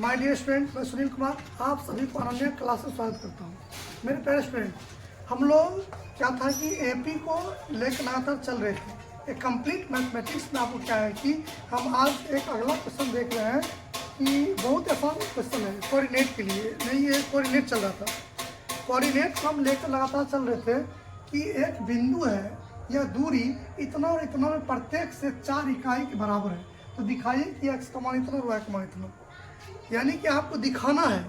My dear student, मैं सुनील कुमार आप सभी को अनन्या क्लास में स्वागत करता हूँ। मेरे प्यारे स्टूडेंट, हम लोग क्या था कि एपी को लेकर लगातार चल रहे थे। एक कंप्लीट मैथमेटिक्स में आपको क्या है कि हम आज एक अगला क्वेश्चन देख रहे हैं कि बहुत आसान क्वेश्चन है कोऑर्डिनेट के लिए। नहीं, ये कोऑर्डिनेट चल रहा था। कोऑर्डिनेट को हम लेकर लगातार चल रहे थे कि एक बिंदु है या दूरी इतना और इतना में प्रत्येक से 4 इकाई के बराबर है। तो दिखाइए कि एक्स का मान इतना और वाई का मान इतना, यानी कि आपको दिखाना है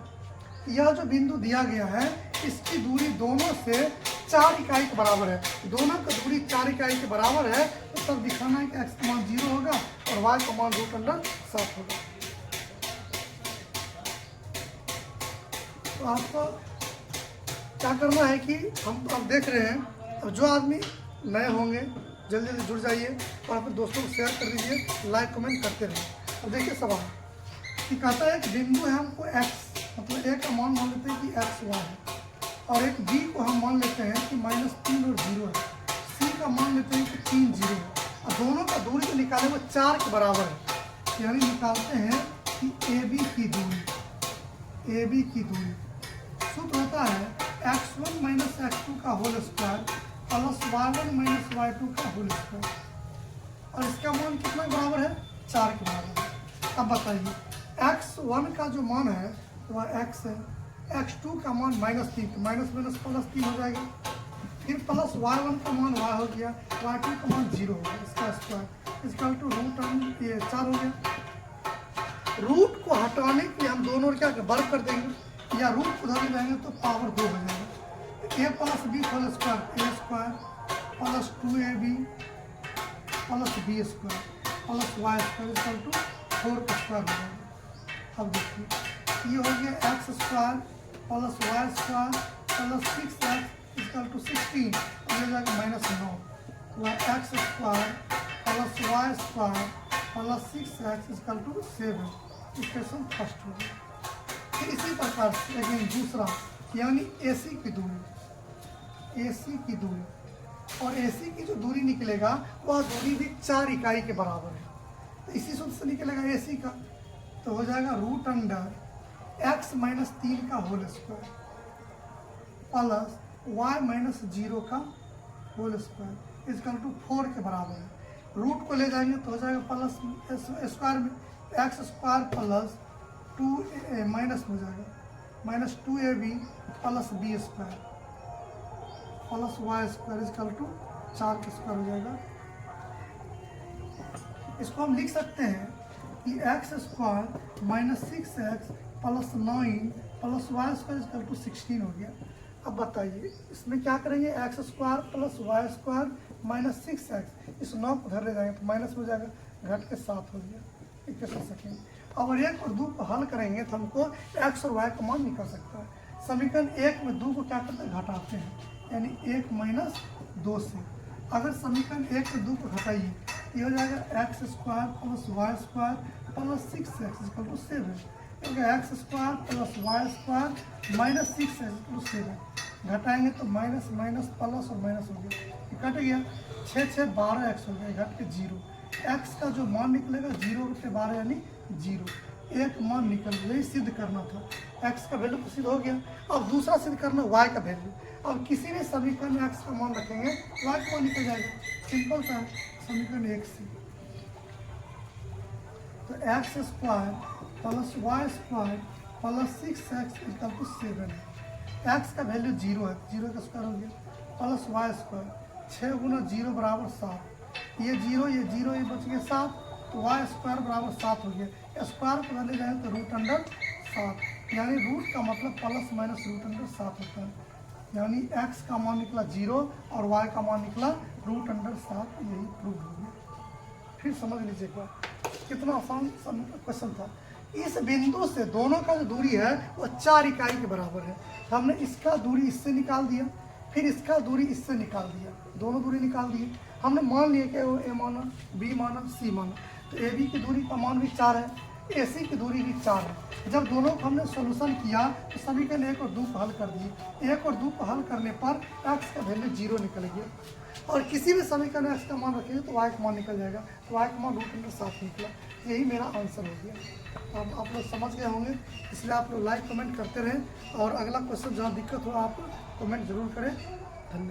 यह जो बिंदु दिया गया है इसकी दूरी दोनों से 4 इकाई के बराबर है। दोनों का दूरी 4 इकाई के बराबर है, तो तब दिखाना है कि एक्स का मान 0 होगा और वाई का मान √7 होगा। तो आपको क्या करना है कि हम अब देख रहे हैं, अब जो आदमी नए होंगे जल्दी जल्दी जुड़ जाइए और अपने दोस्तों को शेयर कर दीजिए, लाइक कमेंट करते रहिए। अब देखिए सवाल कि कहता है कि बिंदु है हमको x, मतलब a का मान मान लेते हैं कि x1 है, और एक b को हम मान लेते हैं कि -3 और 0 है, c का मान लेते हैं कि 3 0 है, और दोनों का दूरी जो निकाले वो 4 के बराबर है। यानी निकालते हैं कि AB की दूरी सूत्र होता है x1 - x2 का whole square plus y1 - y2 का होल स्क्वायर, और इसका मान कितना बराबर है? 4 के बराबर है। अब बताइए x1 का जो मान है वह x है, x2 का मान -3, तो माइनस माइनस +3 हो जाएगा, फिर प्लस y1 का मान y हो गया, y2 का मान 0 हो गया, इसका स्क्वायर इसका टू √4 हो गया। रूट को हटाने के लिए हम दोनों क्या वर्ग कर देंगे, या रूट को उधर जाएंगे तो पावर 2 हो जाएगा। a + b whole square a square plus 2ab plus b square plus y square 4 का स्क्वायर हो जाएगा। अब देखिए ये हो गया x square plus y square plus 6x 16, और ये जाएगा -9, x square plus y square plus 6x 7, equation first हो गया। फिर इसी प्रकार से लेकिन दूसरा यानी AC की दूरी और AC की जो दूरी निकलेगा वह दूरी भी 4 इकाई के बराबर है। तो इसी सूत्र से निकलेगा AC का, तो हो जाएगा √x - 3 का होल स्क्वायर प्लस y - 0 का होल स्क्वायर 4 के बराबर है। रूट को ले जाएंगे तो हो जाएगा प्लस स्क्वायर में x स्क्वायर प्लस 2 माइनस हो जाएगा -2ab plus b square plus y square 4 का स्क्वायर हो जाएगा। इसको हम लिख सकते हैं कि x square -6x plus 9 plus y square 16 हो गया। अब बताइए इसमें क्या करेंगे, x square plus y square -6x, इस 9 को धर ले जाएंगे तो माइनस हो जाएगा, घट के 7 हो गया, इक्वेशन सेकेंड। अब 1 और 2 को हल करेंगे तो हमको x और y का मान निकल सकता है। समीकरण 1 में 2 को क्या करते हैं, घटाते हैं, यानी 1 - 2 से। अगर समीकरण 1 में 2 को घटाइए ये हो जाएगा x square plus y square plus 6x 7, x square plus y square -6x 7, घटाएंगे तो माइनस माइनस प्लस और माइनस हो गया, कट गया, 6 6 12x हो गया, घट के 0। x का जो मान निकलेगा 0 के 12 यानी 0, एक मान निकल गया। यही सिद्ध करना था, x का वैल्यू तो सिद्ध हो गया। अब दूसरा सिद्ध करना y का वैल्यू। अब किसी भी समीकरण में x का मान रखेंगे y का मान निकल जाएगा, सिंपल सा है समीकरण 1 से। तो x square plus y square plus 6x 7, x का वैल्यू 0 है, 0 का स्क्वायर हो गया, प्लस y स्क्वायर 6 × 0 बराबर 7, ये 0 ये 0 ये बच गया 7, तो y स्क्वायर बराबर 7 हो गया। स्क्वायर को ले जाए तो √7, यानी रूट का मतलब प्लस माइनस √7 होता है, यानी x का मान निकला 0 और y का मान निकला √7, यही प्रूव हो गया। फिर समझ लीजिए एक बार, कितना आसान क्वेश्चन था। इस बिंदु से दोनों का जो दूरी है वो 4 इकाई के बराबर है। हमने इसका दूरी इससे निकाल दिया, फिर इसका दूरी इससे निकाल दिया, दोनों दूरी निकाल दिए। हमने मान लिया कि वो a माना, b माना, c माना, तो AB की दूरी का मान भी 4 है, AC की दूरी भी 4 है। जब दोनों को हमने सोल्यूशन किया तो समीकरण 1 और 2 को हल कर दिए। 1 और 2 को हल करने पर x का वैल्यू 0 निकल गया, और किसी भी समीकरण में x का मान रखेंगे तो y का मान निकल जाएगा। तो y का मान √7 निकला। यही मेरा आंसर हो गया। तो अब आप लोग समझ गए होंगे, इसलिए आप लोग लाइक कमेंट करते रहें, और अगला क्वेश्चन जहाँ दिक्कत हो आप कमेंट जरूर करें।